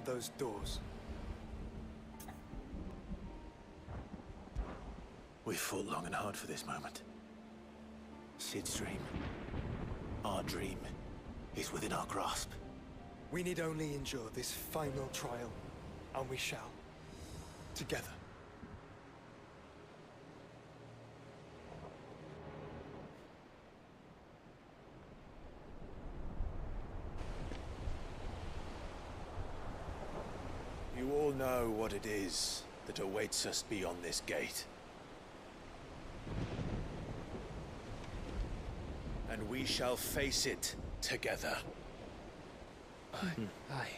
those doors. We've fought long and hard for this moment. Sid's dream, our dream, is within our grasp. We need only endure this final trial, and we shall. Together. You all know what it is that awaits us beyond this gate. And we shall face it together. Aye.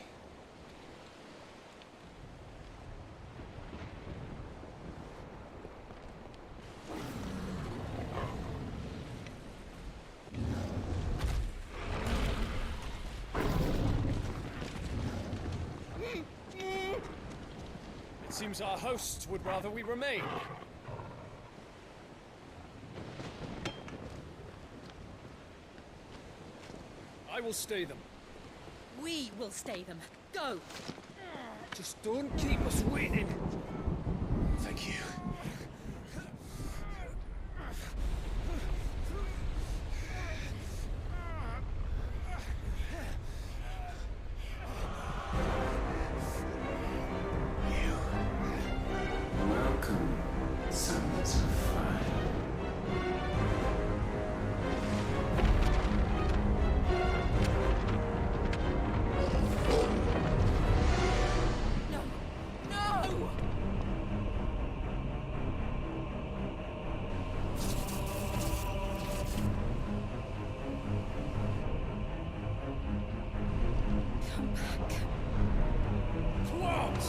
It seems our hosts would rather we remain. I will stay them. We will stay them. Go! Just don't keep us waiting. Thank you. Welcome, sons of fire. No! No! Come back. To arms!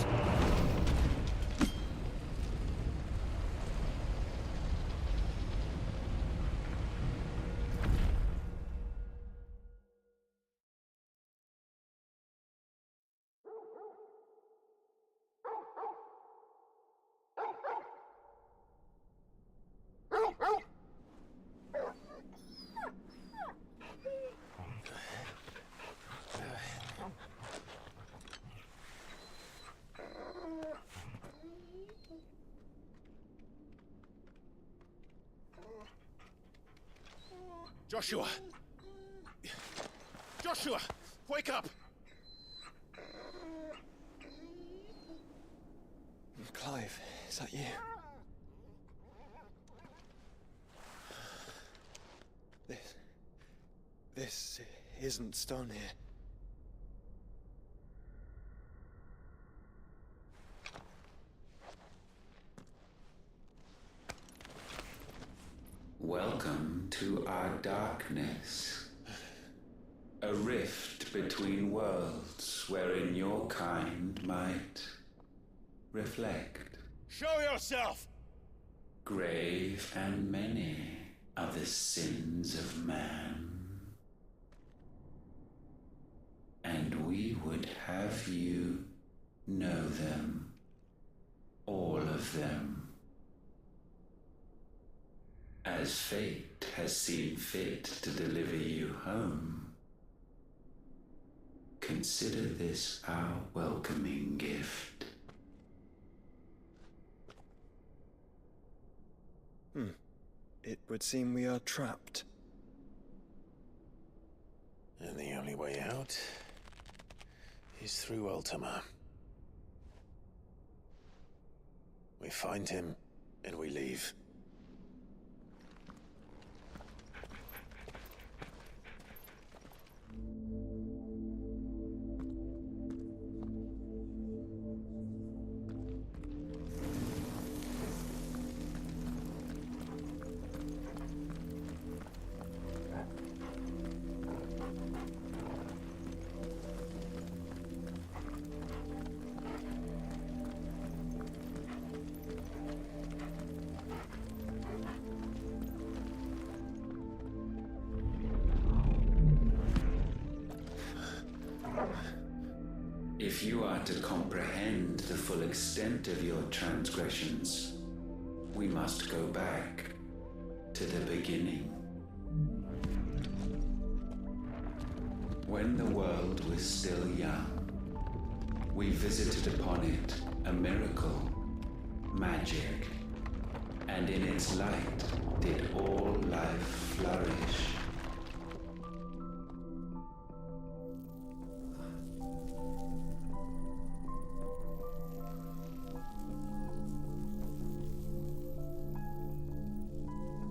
Joshua! Joshua! Wake up! Clive, is that you? This isn't stone here. Welcome to our darkness. A rift between worlds wherein your kind might reflect. Show yourself! Grave and many are the sins of man. And we would have you know them, all of them. As fate has seen fit to deliver you home, consider this our welcoming gift. It would seem we are trapped. And the only way out is through Ultima. We find him, and we leave. If you are to comprehend the full extent of your transgressions, we must go back to the beginning. When the world was still young, we visited upon it a miracle, magic, and in its light did all life flourish.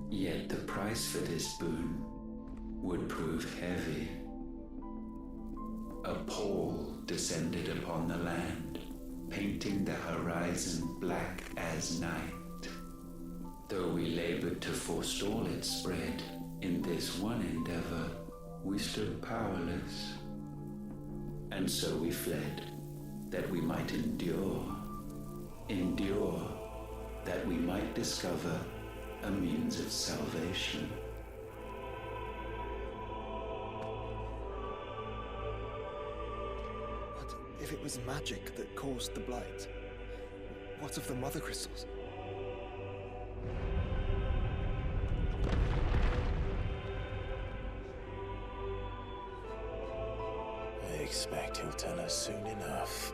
Yet the price for this boon would prove heavy. A pall descended upon the land, painting the horizon black as night. Though we labored to forestall its spread, in this one endeavor we stood powerless. And so we fled, that we might endure that we might discover a means of salvation. But if it was magic that caused the blight, what of the mother crystals? I expect he'll tell us soon enough.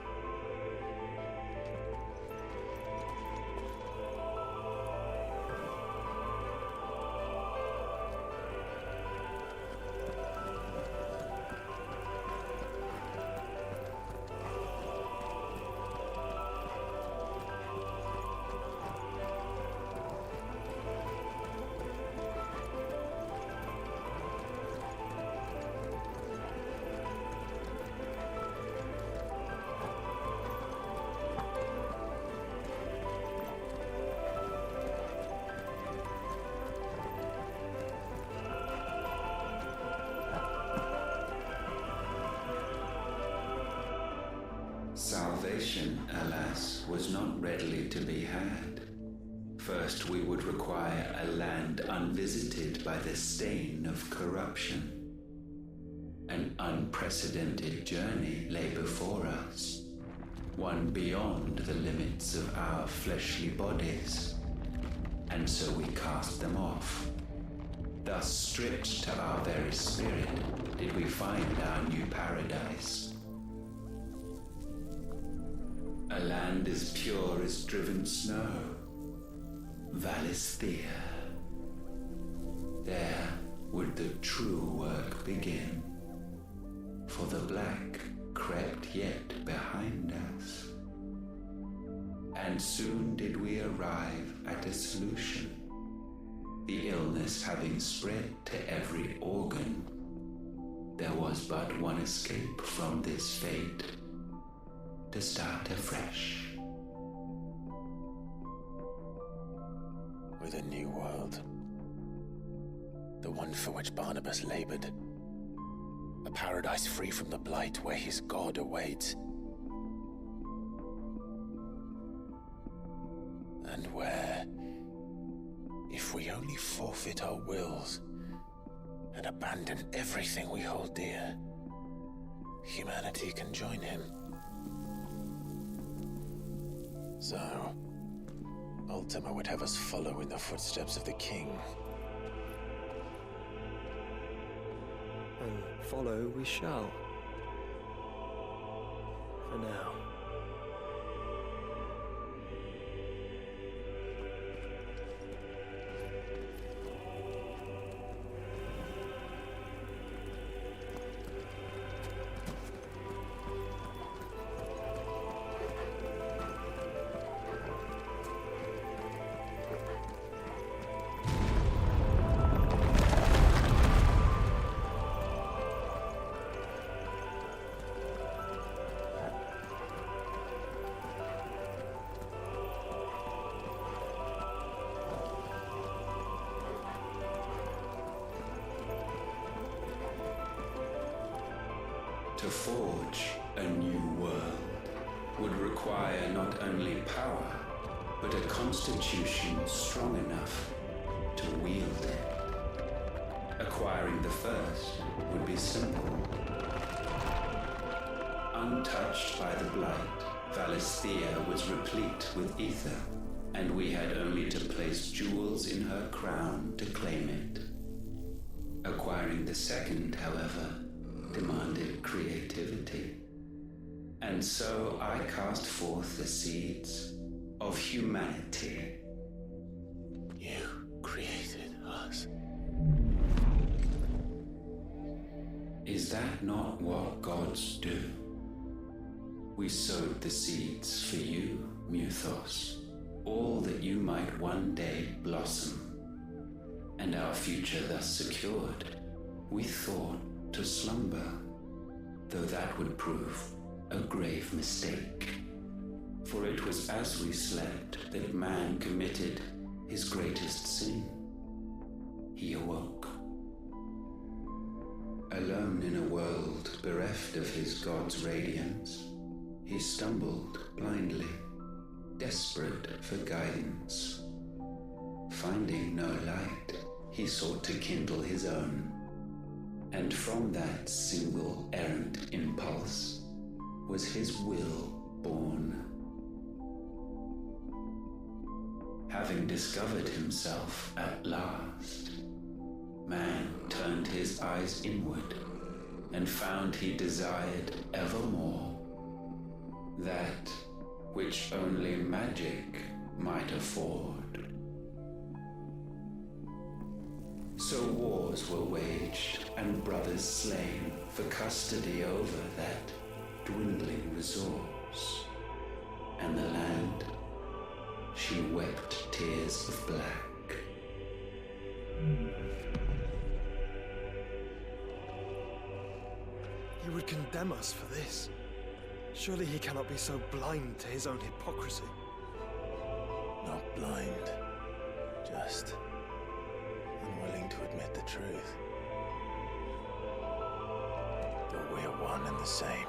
Salvation, alas, was not readily to be had. First, we would require a land unvisited by the stain of corruption. An unprecedented journey lay before us, one beyond the limits of our fleshly bodies, and so we cast them off. Thus, stripped to our very spirit, did we find our new paradise. A land as pure as driven snow, Valisthea. There would the true work begin, for the black crept yet behind us. And soon did we arrive at a solution, the illness having spread to every organ. There was but one escape from this fate, to start afresh. With a new world. The one for which Barnabas labored. A paradise free from the blight where his God awaits. And where, if we only forfeit our wills and abandon everything we hold dear, humanity can join him. So, Ultima would have us follow in the footsteps of the king. And follow we shall. For now. To forge a new world would require not only power, but a constitution strong enough to wield it. Acquiring the first would be simple. Untouched by the blight, Valisthea was replete with ether, and we had only to place jewels in her crown to claim it. Acquiring the second, however, demanded creativity, And so I cast forth the seeds of humanity. You created us. Is that not what gods do? We sowed the seeds for you, Muthos, all that you might one day blossom. And our future thus secured, we thought to slumber, though that would prove a grave mistake. For it was as we slept that man committed his greatest sin. He awoke. Alone in a world bereft of his god's radiance, he stumbled blindly, desperate for guidance. Finding no light, he sought to kindle his own, and from that single errant impulse was his will born. Having discovered himself at last, man turned his eyes inward and found he desired evermore that which only magic might afford. So wars were waged and brothers slain for custody over that dwindling resource, and the land, she wept tears of black. He would condemn us for this. Surely he cannot be so blind to his own hypocrisy. Not blind, just unwilling to admit the truth. But we're one and the same.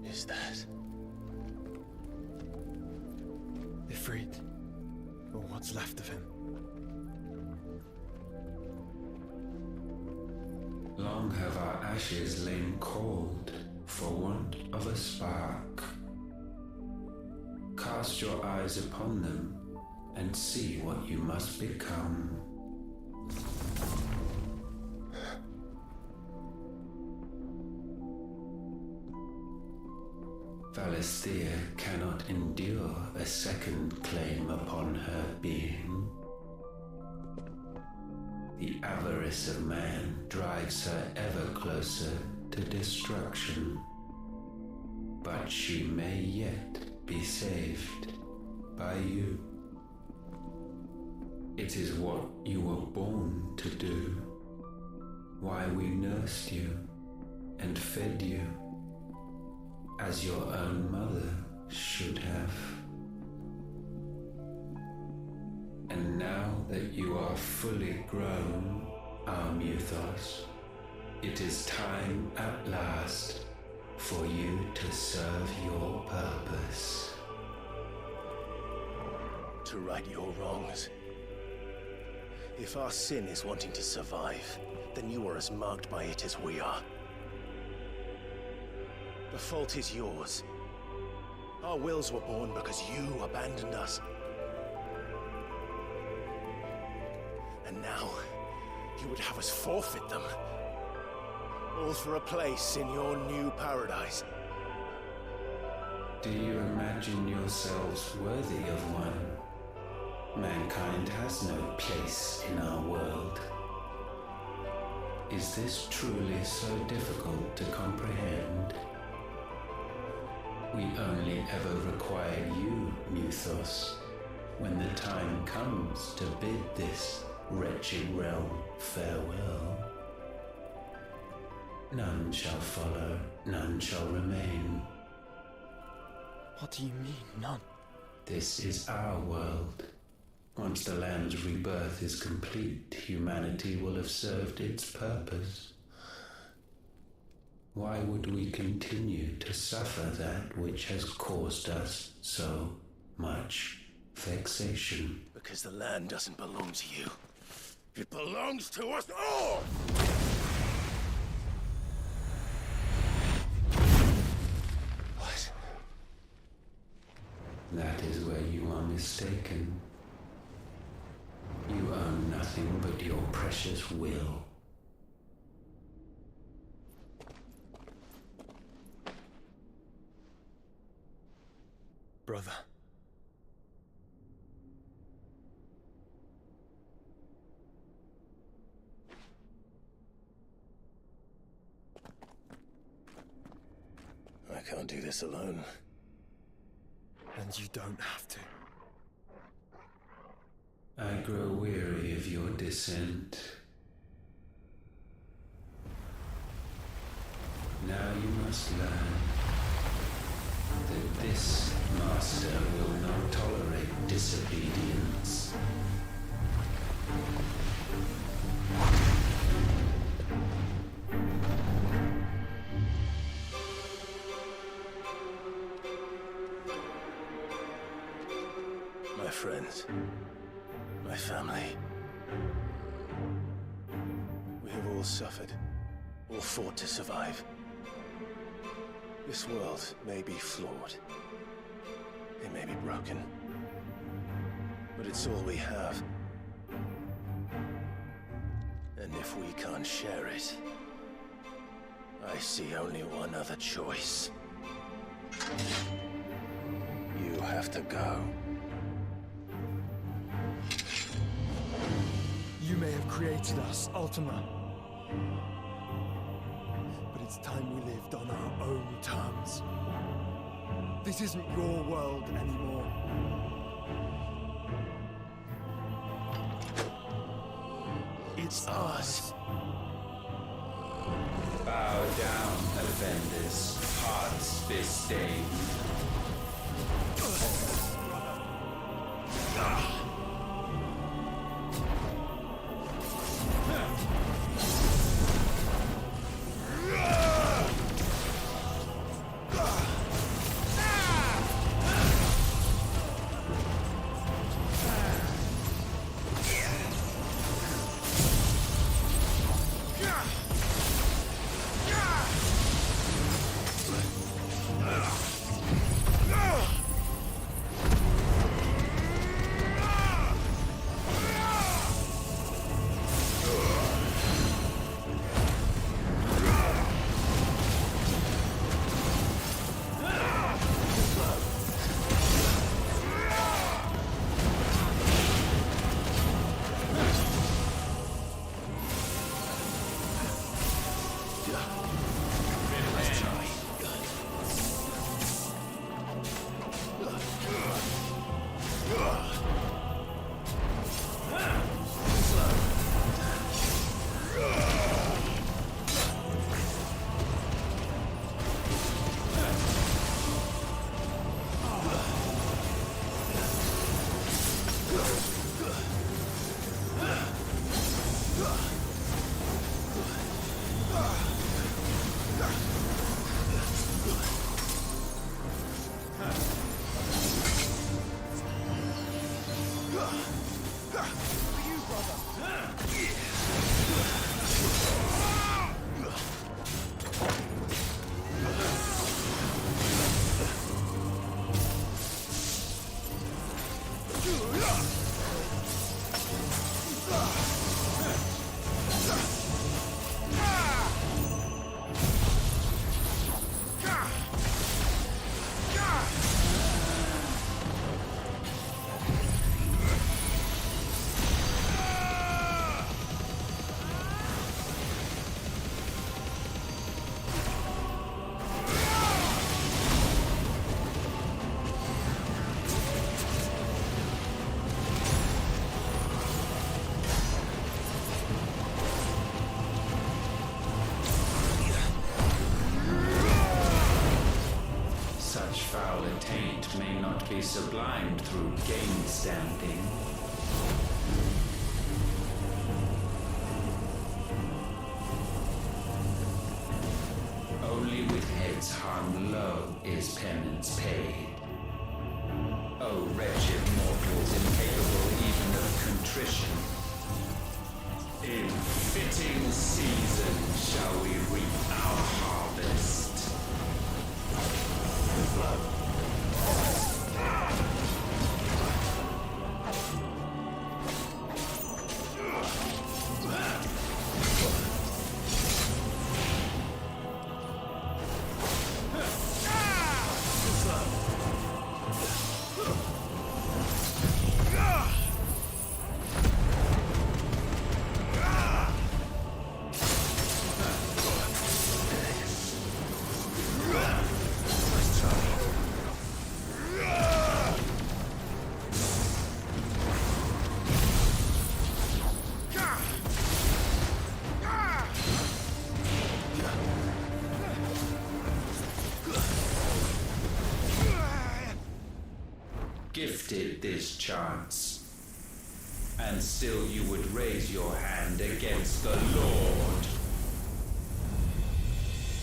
Is that? Ifrit, or what's left of him. Long have our ashes lain cold for want of a spark. Cast your eyes upon them and see what you must become. Valisthea cannot endure a second claim upon her being. The avarice of man drives her ever closer to destruction, but she may yet be saved by you. It is what you were born to do, why we nursed you and fed you, as your own mother should have. And now that you are fully grown, our Muthos, it is time at last for you to serve your purpose. To right your wrongs. If our sin is wanting to survive, then you are as marked by it as we are. The fault is yours. Our wills were born because you abandoned us. And now, you would have us forfeit them. All for a place in your new paradise. Do you imagine yourselves worthy of one? Mankind has no place in our world. Is this truly so difficult to comprehend? We only ever require you, Muthos, when the time comes to bid this wretched realm farewell. None shall follow, none shall remain. What do you mean, none? This is our world. Once the land's rebirth is complete, humanity will have served its purpose. Why would we continue to suffer that which has caused us so much vexation? Because the land doesn't belong to you. It belongs to us all! What? That is where you are mistaken. You own nothing but your precious will. Brother. I can't do this alone. And you don't have to. I grow weary of your dissent. Now you must learn that this master will not tolerate disobedience. My friends, my family. We have all suffered, all fought to survive. This world may be flawed. It may be broken. But it's all we have. And if we can't share it, I see only one other choice. You have to go. You may have created us, Ultima. But it's time we lived on our own terms. This isn't your world anymore. It's ours. Bow down, offenders, hearts disdain. taint may not be sublimed through game standing. Only with heads hung low is penance paid. O wretched mortals incapable even of contrition, in fitting season shall we reap our harvest. Gifted this chance, and still you would raise your hand against the Lord.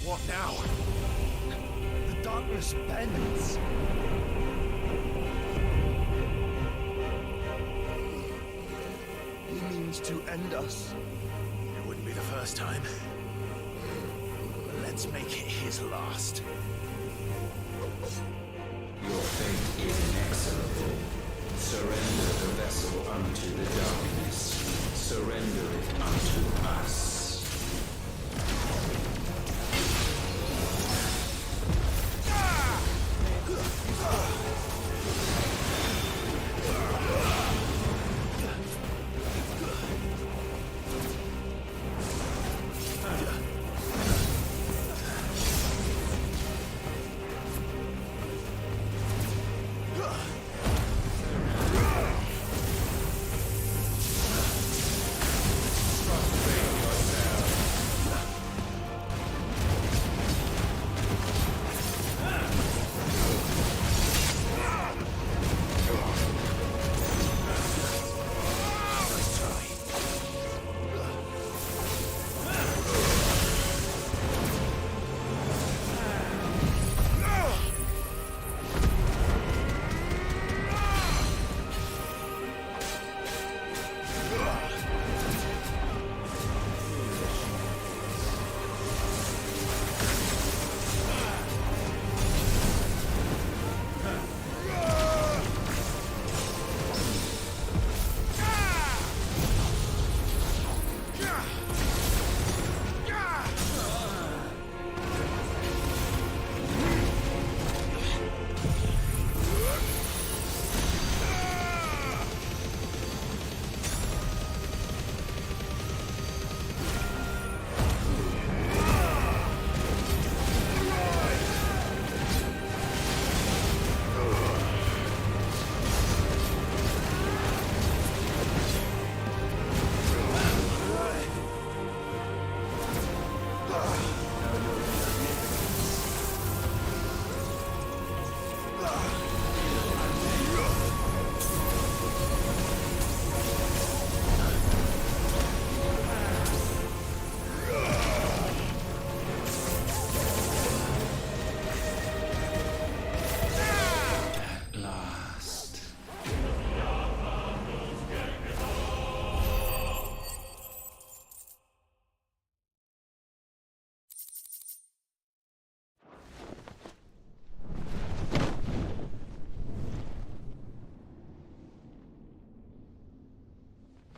What now? The darkness bends. He means to end us. It wouldn't be the first time. But let's make it his last. Your fate is inexorable. Surrender the vessel unto the darkness. Surrender it unto us.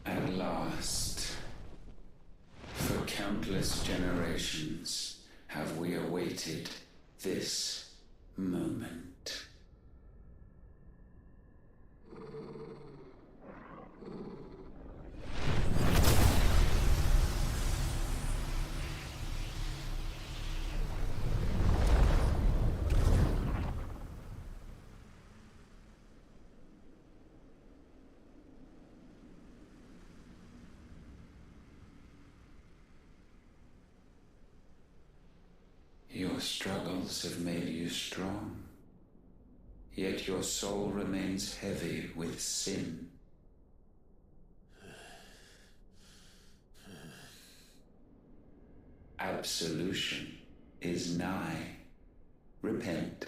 At last, for countless generations have we awaited this moment. Your struggles have made you strong. yet your soul remains heavy with sin. Absolution is nigh. Repent,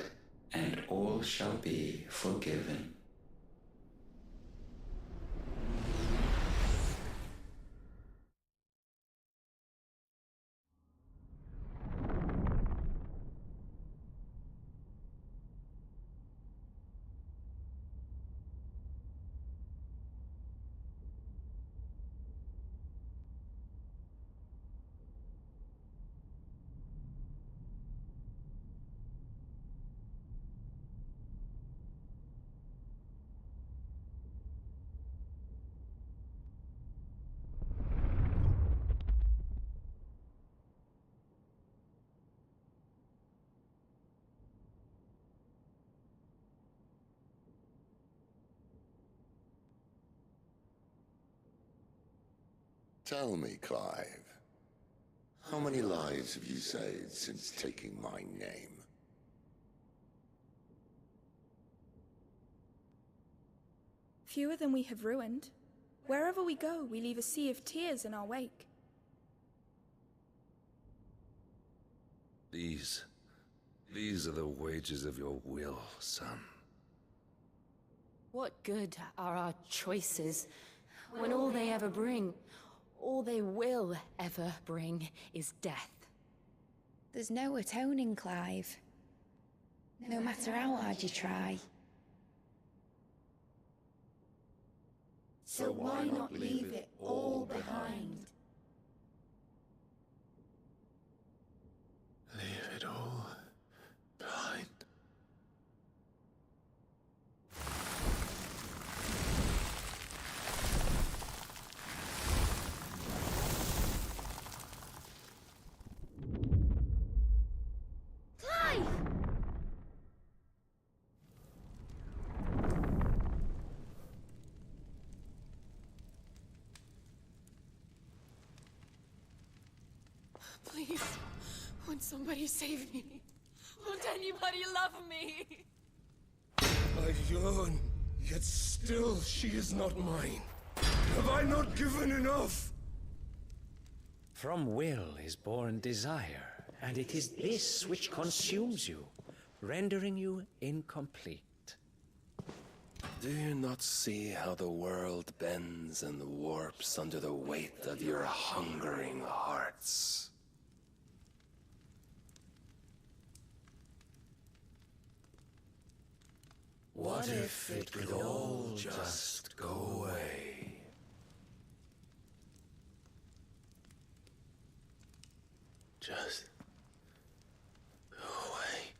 and all shall be forgiven. Tell me, Clive, how many lives have you saved since taking my name? Fewer than we have ruined. Wherever we go, we leave a sea of tears in our wake. These are the wages of your will, son. What good are our choices when all they ever bring, all they will ever bring, is death? There's no atoning, Clive. No matter how hard you try. So why not leave it all behind? Leave it all behind. Clive! Please, won't somebody save me? Won't anybody love me? I yearn, yet still she is not mine. Have I not given enough? From will is born desire, and it is this which consumes you, rendering you incomplete. Do you not see how the world bends and warps under the weight of your hungering hearts? What if it could all just go away? Just go away.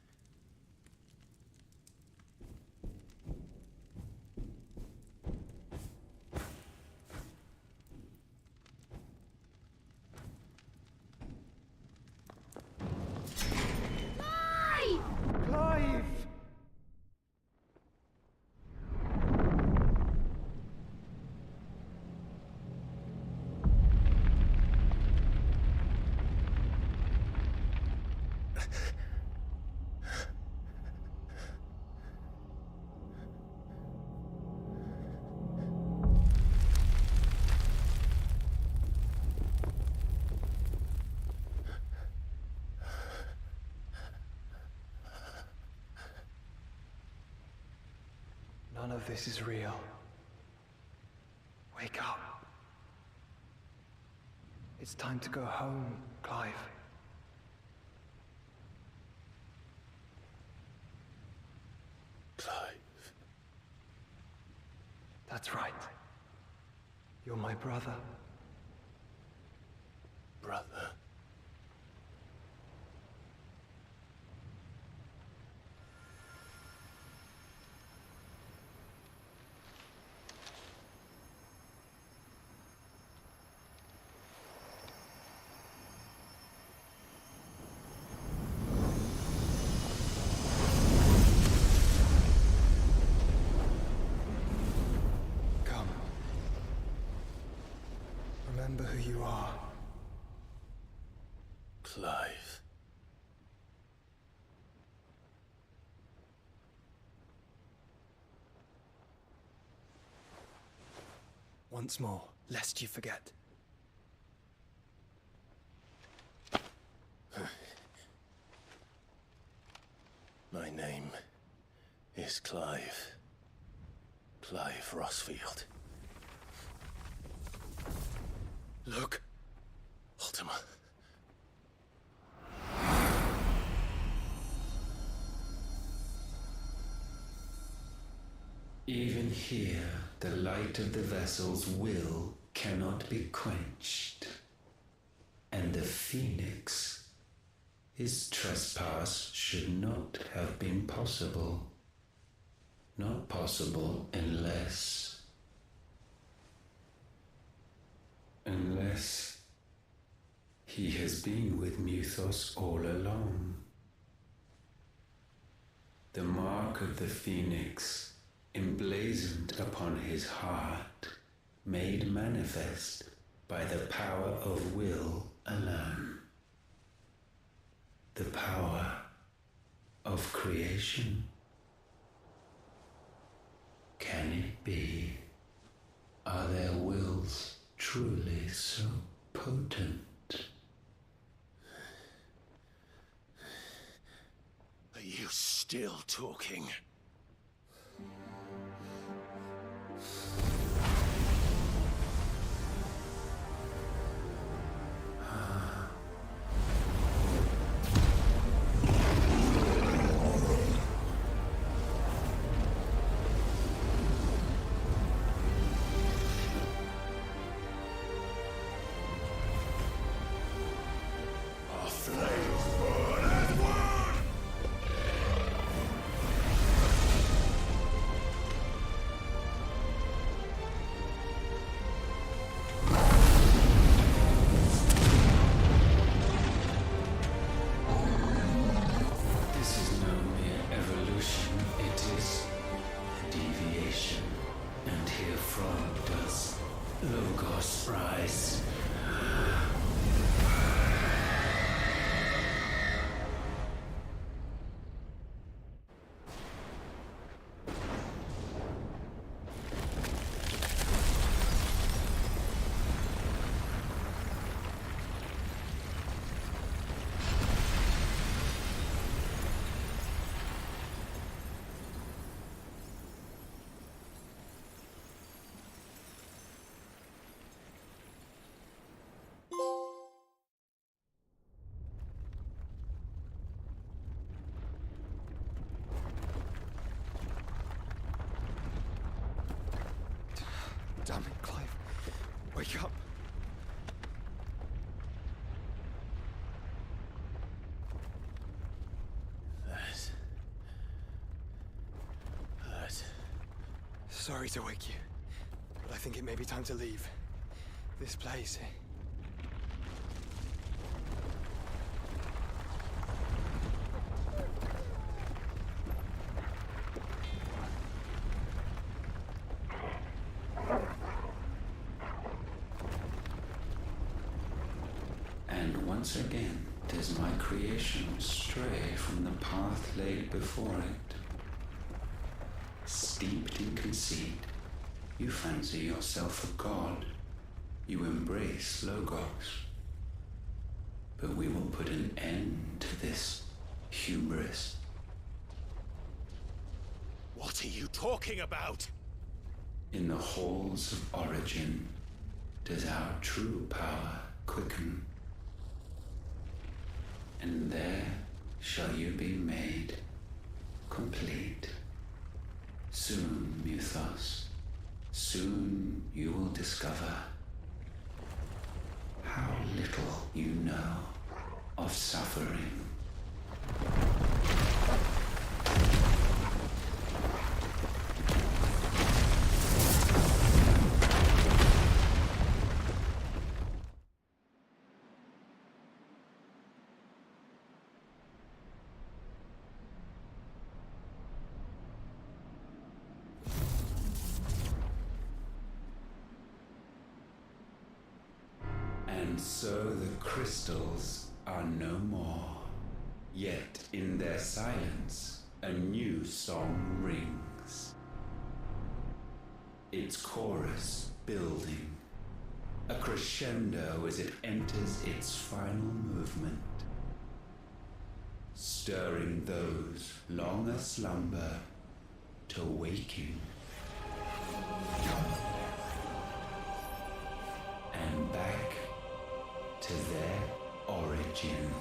Clive! None of this is real. Wake up. It's time to go home, Clive. Clive. That's right. You're my brother. Brother. Come. Remember who you are. Clive. once more, lest you forget. My name is Clive. Clive Rosfield. Look, Ultima. Even here, the light of the vessel's will cannot be quenched. And the Phoenix, his trespass should not have been possible. Not possible unless he has been with Mythos all along. The mark of the Phoenix, emblazoned upon his heart, made manifest by the power of will alone. The power of creation. Can it be? Are their wills truly so potent? Are you still talking? Damn it, Clive. Wake up. That. Sorry to wake you, but I think it may be time to leave. This place. Once again does my creation stray from the path laid before it. Steeped in conceit, you fancy yourself a god. You embrace Logos. But we will put an end to this hubris. What are you talking about? In the halls of origin does our true power quicken. And there shall you be made complete. Soon, Mythos, soon you will discover how little you know of suffering. And so the crystals are no more. Yet in their silence, a new song rings. Its chorus building, a crescendo as it enters its final movement, stirring those long aslumber to waking, and back to their origin.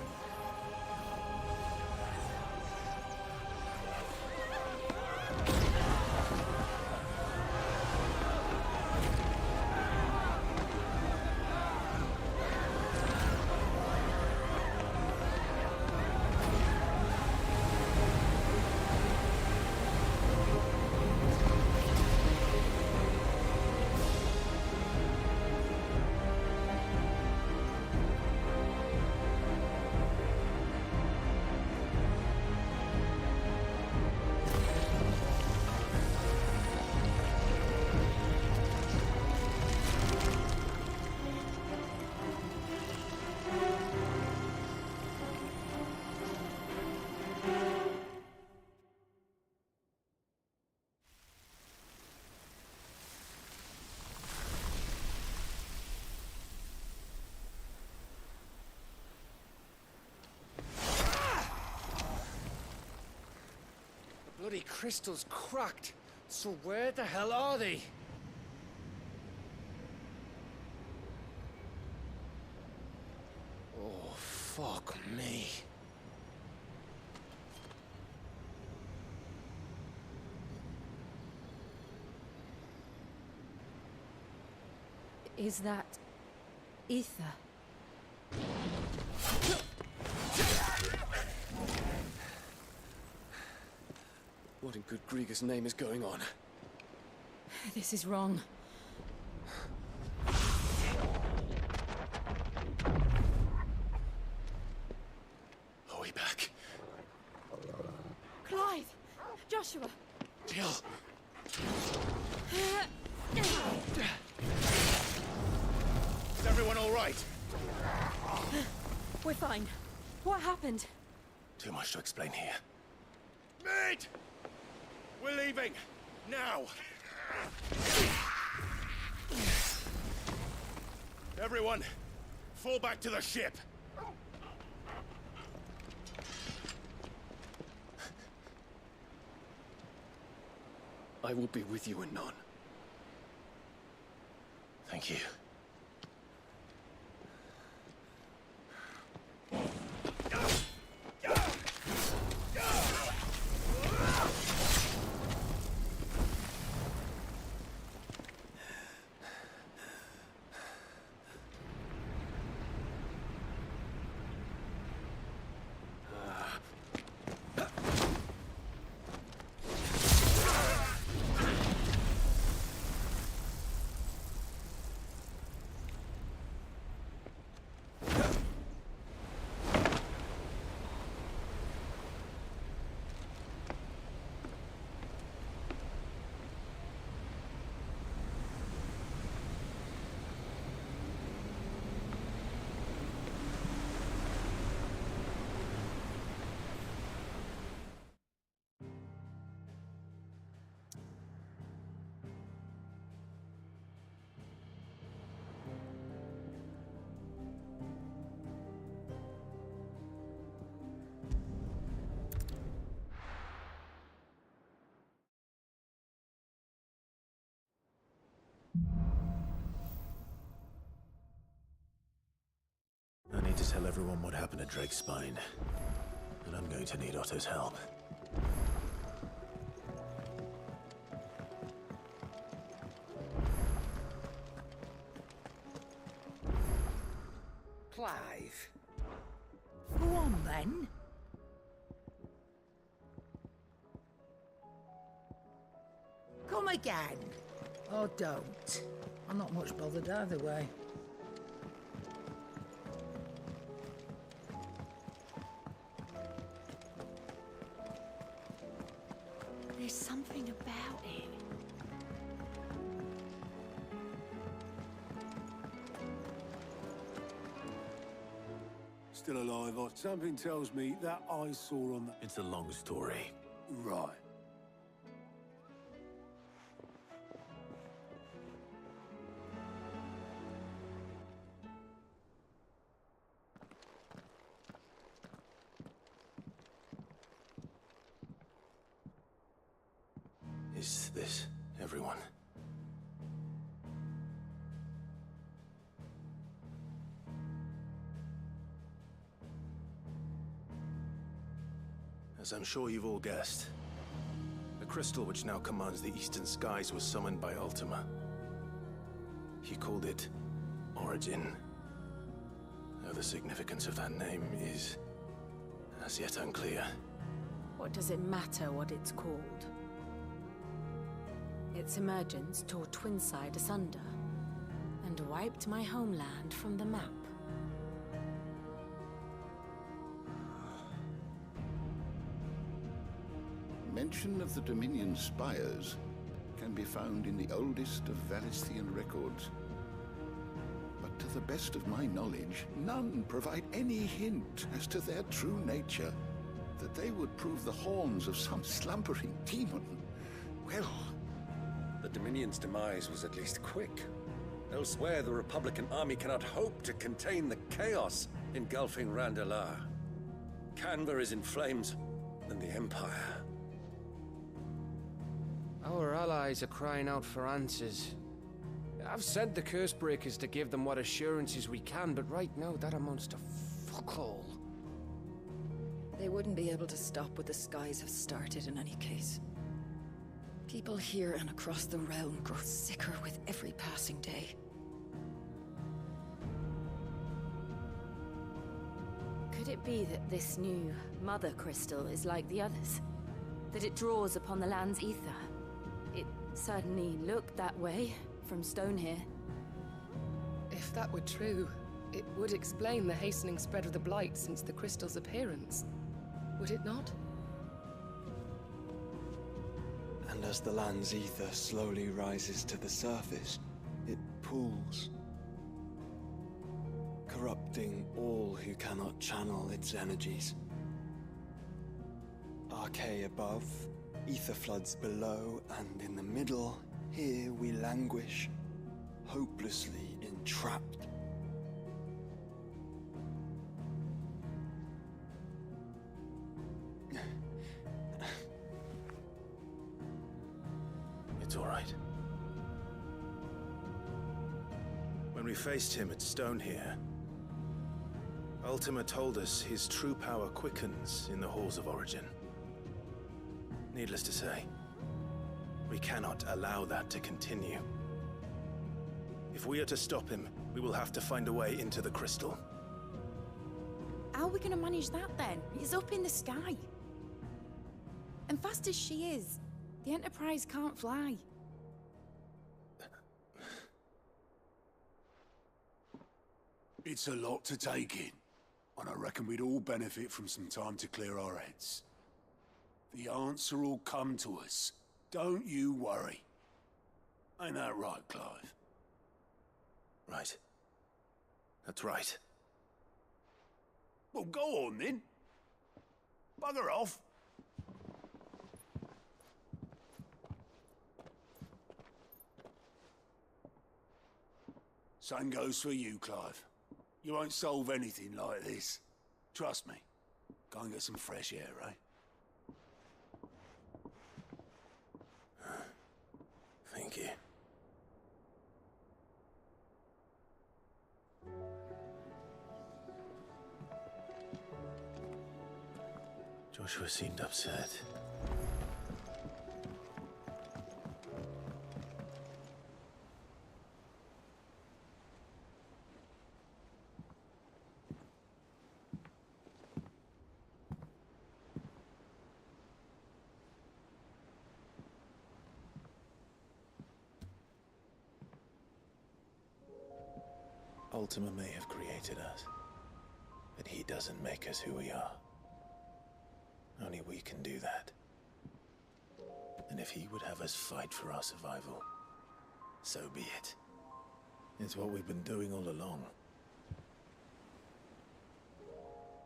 Bloody crystal's cracked. So where the hell are they? Oh, fuck me. Is that ether? What in good Grieger's name is going on? This is wrong. Are we back? Clive! Joshua! Jill! Is everyone all right? We're fine. What happened? Too much to explain here. Mate! We're leaving! Now! Everyone, fall back to the ship! I will be with you anon. Thank you. I need to tell everyone what happened at Drake's Spine. And I'm going to need Otto's help. Clive. Go on, then. Come again. Or don't. I'm not much bothered either way. There's something about it. Still alive, or something tells me that I saw on the... It's a long story. Right. Is this everyone? As I'm sure you've all guessed, the crystal which now commands the eastern skies was summoned by Ultima. He called it Origin. Though the significance of that name is as yet unclear. What does it matter what it's called? Its emergence tore Twinside asunder, and wiped my homeland from the map. Mention of the Dominion spires can be found in the oldest of Valisthean records. But to the best of my knowledge, none provide any hint as to their true nature. That they would prove the horns of some slumbering demon. Well... The Dominion's demise was at least quick. Elsewhere, the Republican army cannot hope to contain the chaos engulfing Randalar. Canva is in flames, and the Empire. Our allies are crying out for answers. I've sent the Cursebreakers to give them what assurances we can, but right now that amounts to fuck all. They wouldn't be able to stop what the skies have started in any case. People here and across the realm grow sicker with every passing day. Could it be that this new Mother Crystal is like the others? That it draws upon the land's ether? It certainly looked that way from stone here. If that were true, it would explain the hastening spread of the Blight since the crystal's appearance. Would it not? And as the land's ether slowly rises to the surface, it pools, corrupting all who cannot channel its energies. Archay above, ether floods below, and in the middle, here we languish, hopelessly entrapped. It's all right. When we faced him at Stone here, Ultima told us his true power quickens in the halls of Origin. Needless to say, we cannot allow that to continue. If we are to stop him, we will have to find a way into the crystal. How are we gonna manage that then? It's up in the sky. And fast as she is, the Enterprise can't fly. It's a lot to take in, and I reckon we'd all benefit from some time to clear our heads. The answer will come to us. Don't you worry. Ain't that right, Clive? Right. That's right. Well, go on then. Bugger off. Same goes for you, Clive. You won't solve anything like this. Trust me. Go and get some fresh air, eh? Thank you. Joshua seemed upset. Ultima may have created us, but he doesn't make us who we are. Only we can do that. And if he would have us fight for our survival, so be it. It's what we've been doing all along.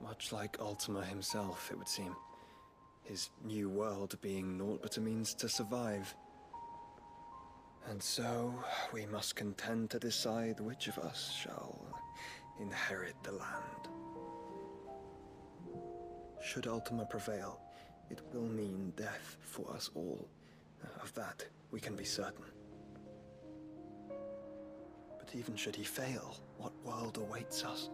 Much like Ultima himself, it would seem. His new world being naught but a means to survive. And so, we must contend to decide which of us shall inherit the land. Should Ultima prevail, it will mean death for us all, Of that, we can be certain. But even should he fail, what world awaits us?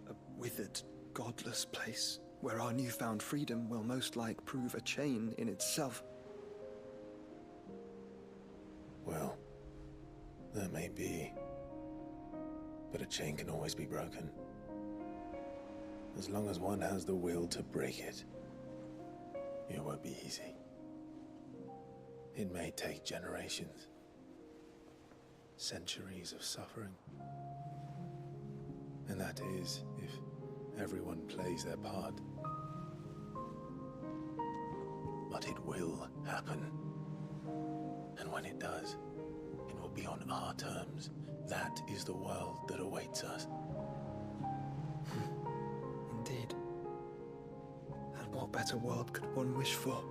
A withered, godless place where our newfound freedom will most like prove a chain in itself. Well, that may be, but a chain can always be broken. As long as one has the will to break it, it won't be easy. It may take generations, centuries of suffering. And that is if everyone plays their part. But it will happen. And when it does, it will be on our terms. That is the world that awaits us. Indeed. And what better world could one wish for?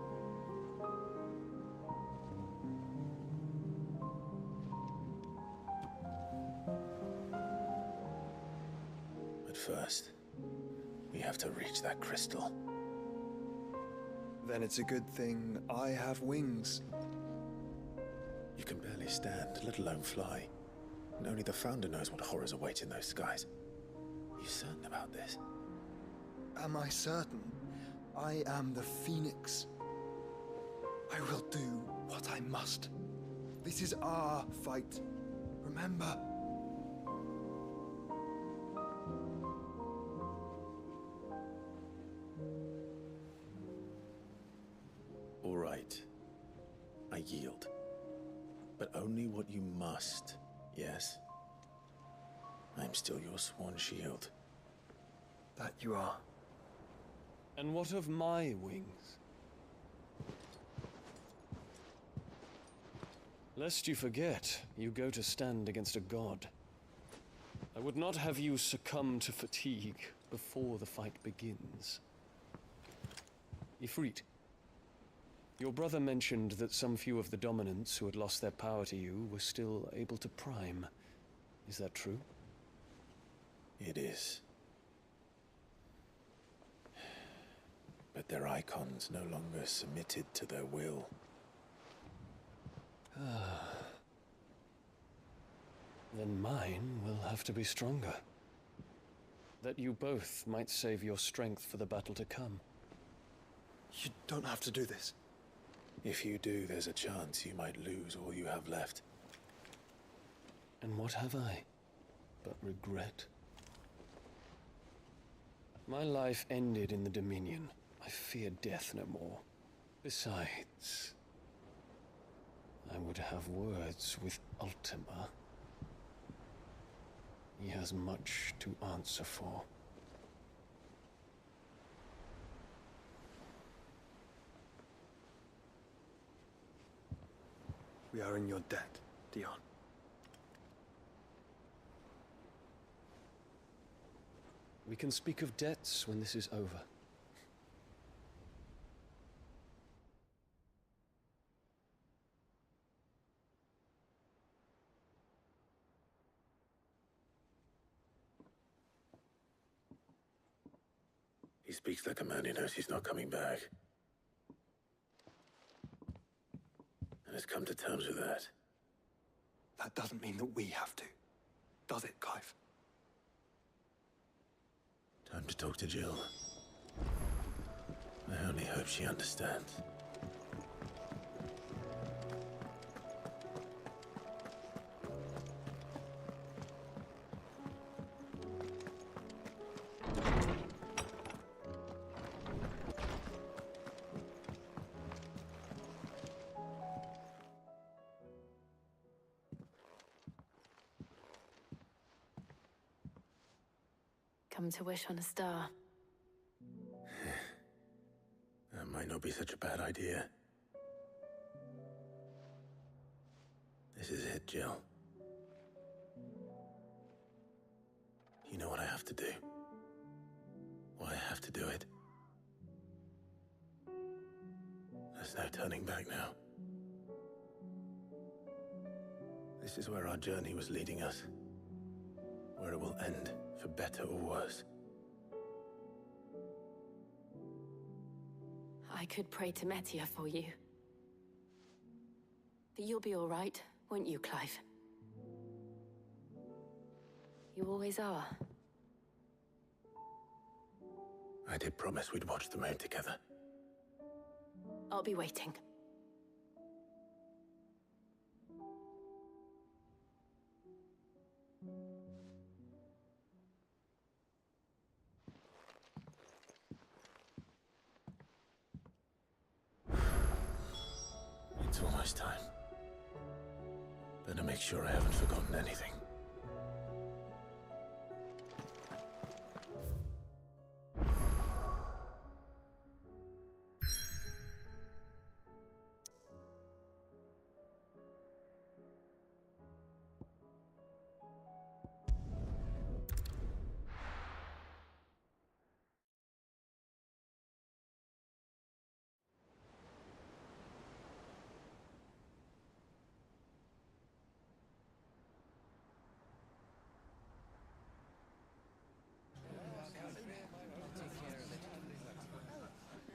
But first, we have to reach that crystal. Then it's a good thing I have wings. You can barely stand, let alone fly. And only the Founder knows what horrors await in those skies. Are you certain about this? Am I certain? I am the Phoenix. I will do what I must. This is our fight. Remember? All right. I yield. But only what you must, yes? I'm still your sworn shield. That you are. And what of my wings? Lest you forget, you go to stand against a god. I would not have you succumb to fatigue before the fight begins. Ifrit, your brother mentioned that some few of the dominants who had lost their power to you were still able to prime. Is that true? It is. But their Eikons no longer submitted to their will. Then mine will have to be stronger. That you both might save your strength for the battle to come. You don't have to do this. If you do, there's a chance you might lose all you have left. And what have I but regret? My life ended in the Dominion. I fear death no more. Besides, I would have words with Ultima. He has much to answer for. We are in your debt, Dion. We can speak of debts when this is over. He speaks like a man who knows he's not coming back. And has come to terms with that. That doesn't mean that we have to, does it, Clive? Time to talk to Jill. I only hope she understands. Come to wish on a star. That might not be such a bad idea. This is it, Jill. You know what I have to do. Why I have to do it. There's no turning back now. This is where our journey was leading us. Where it will end, for better or worse. I could pray to Metia for you. But you'll be all right, won't you, Clive? You always are. I did promise we'd watch the moon together. I'll be waiting. It's almost time. Better make sure I haven't forgotten anything.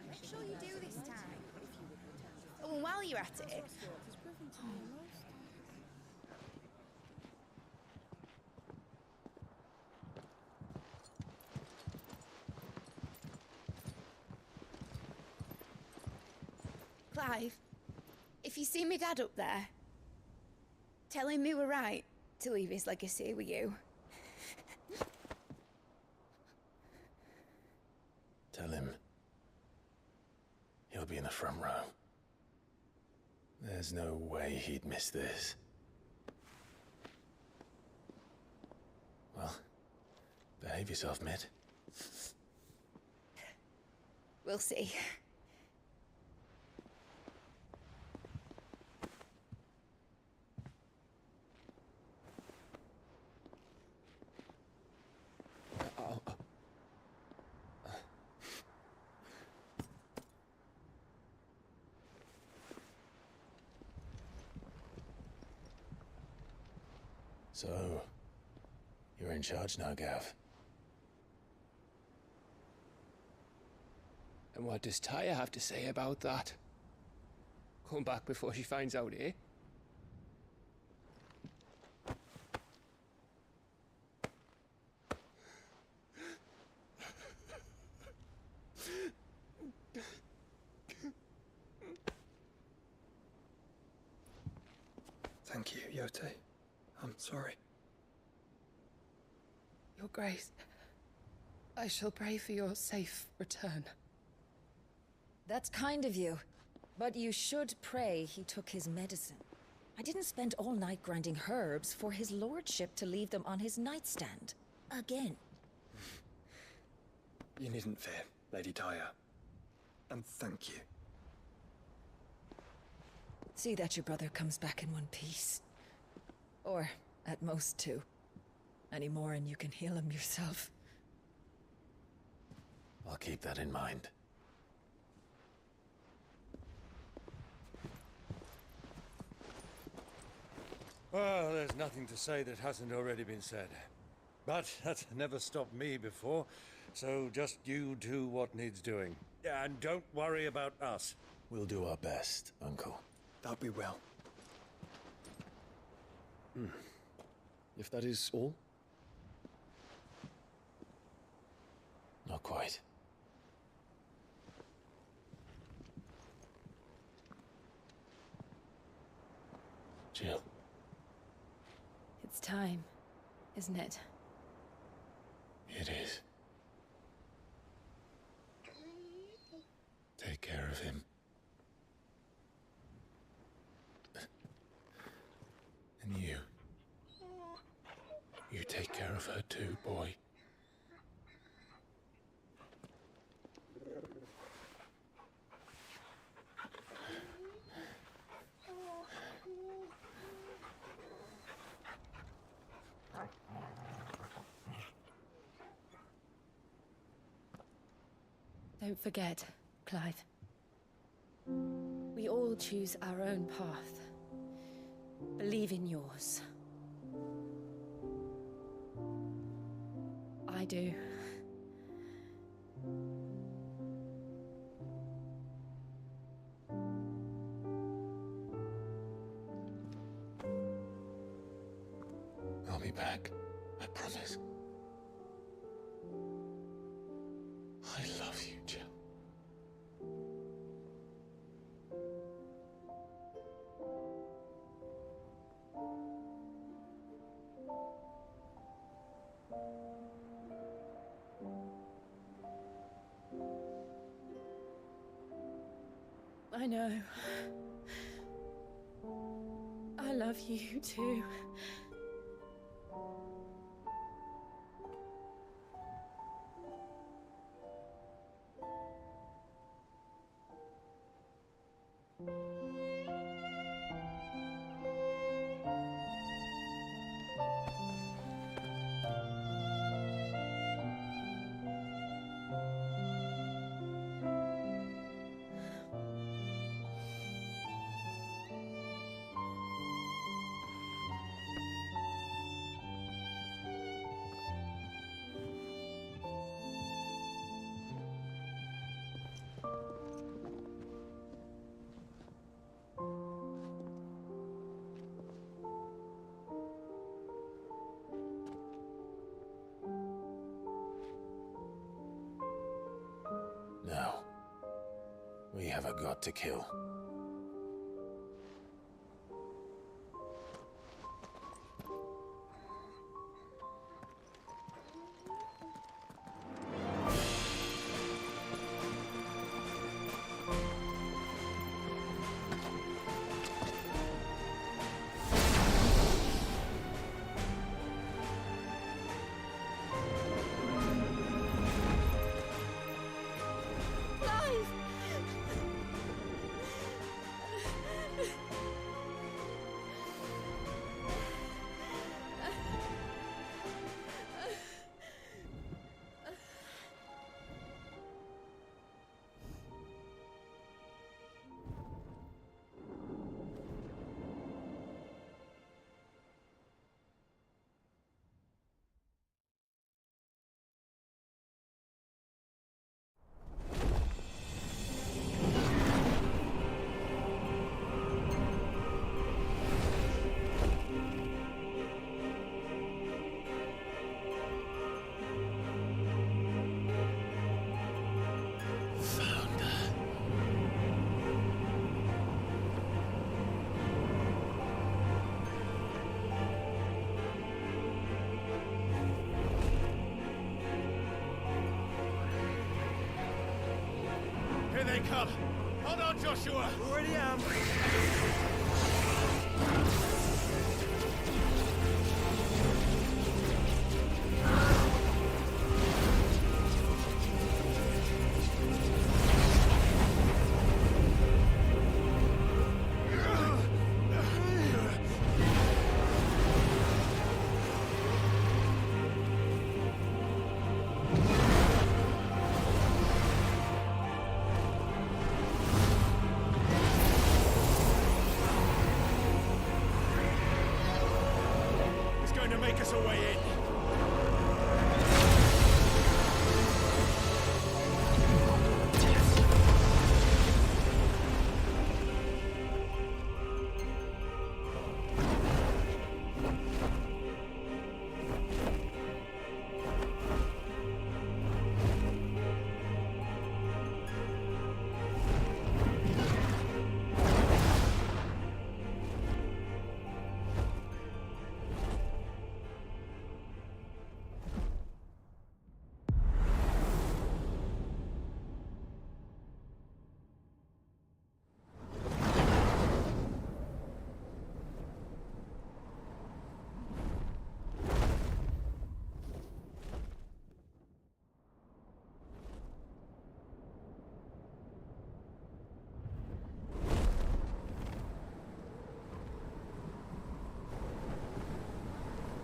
Make sure you do this time. Oh, and while you're at it... Clive, if you see me dad up there, tell him we were right to leave his legacy with you. Tell him he'll be in the front row. There's no way he'd miss this. Well, behave yourself, Mid. We'll see. So, you're in charge now, Gav. And what does Tyre have to say about that? Come back before she finds out, eh? Thank you, Yote. I'm sorry. Your Grace, I shall pray for your safe return. That's kind of you. But you should pray he took his medicine. I didn't spend all night grinding herbs for his lordship to leave them on his nightstand. Again. You needn't fear, Lady Tyre. And thank you. See that your brother comes back in one piece. Or, at most, two. Any more and you can heal him yourself. I'll keep that in mind. Well, there's nothing to say that hasn't already been said. But that's never stopped me before, so just you do what needs doing. And don't worry about us. We'll do our best, Uncle. That we will. If that is all? Not quite. Jill. It's time, isn't it? It is. Take care of him. And you. You take care of her too, boy. Don't forget, Clive. We all choose our own path. Believe in yours. I do. back. I promise. I love you, Jill. I know. I love you too. Now, we have a god to kill. Here they come! Hold on, Joshua! Already am! Make us a way in.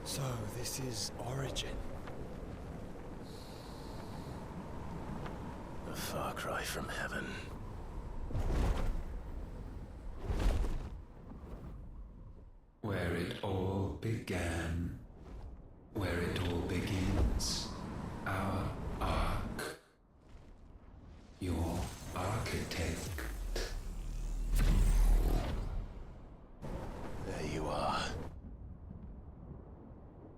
So, this is Origin. A far cry from heaven. Where it all began. Where it all begins. Our arc. Your architect. There you are.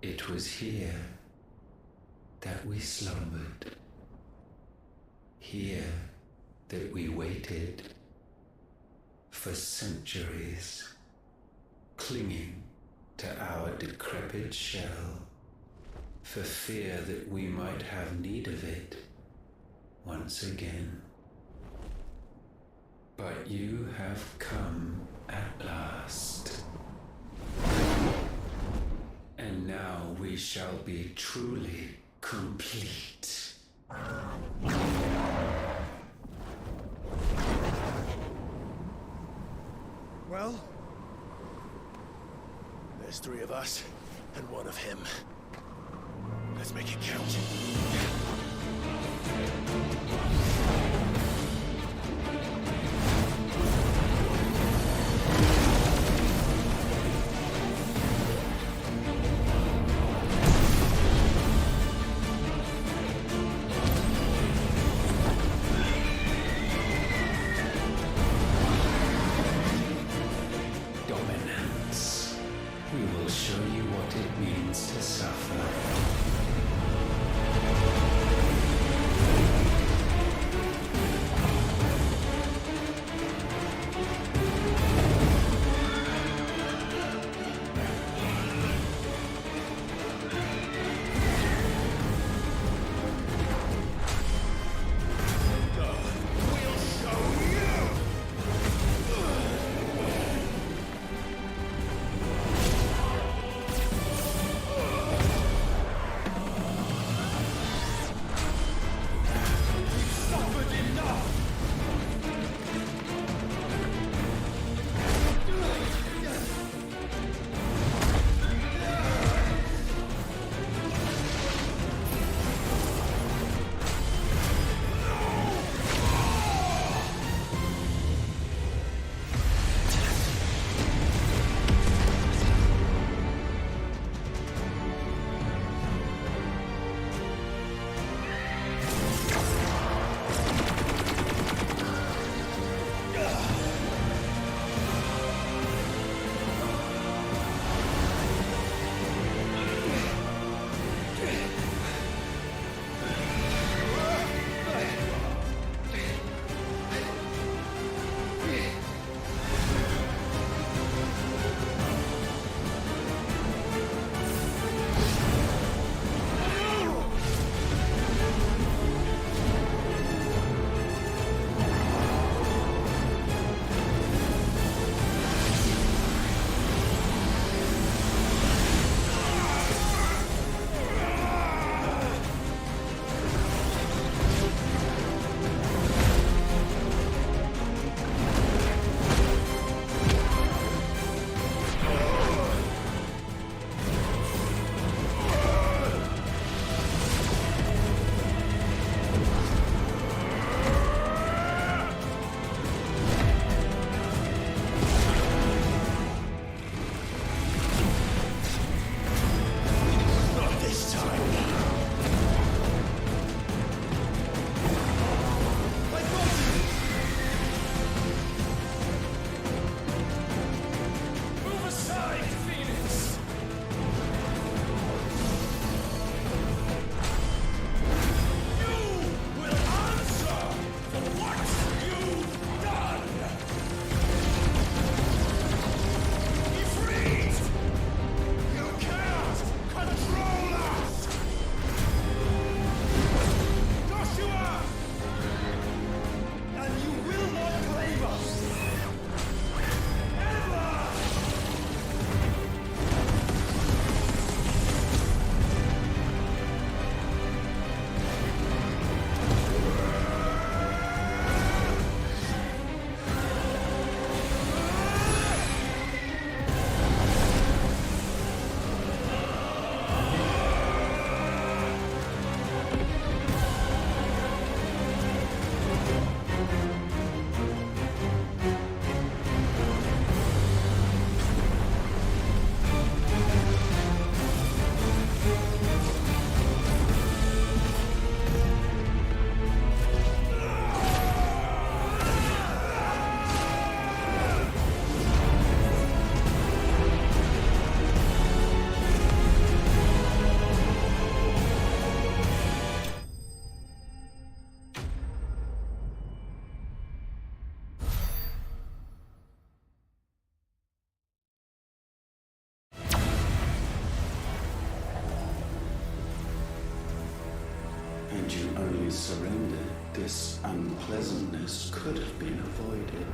It it was here that we slumbered. Here that we waited for centuries, clinging to our decrepit shell, for fear that we might have need of it once again. But you have come at last. And now we shall be truly complete. Well, there's 3 of us and 1 of him. Let's make it count. Dominance. We will show you what it means to suffer. surrender, this unpleasantness could have been avoided.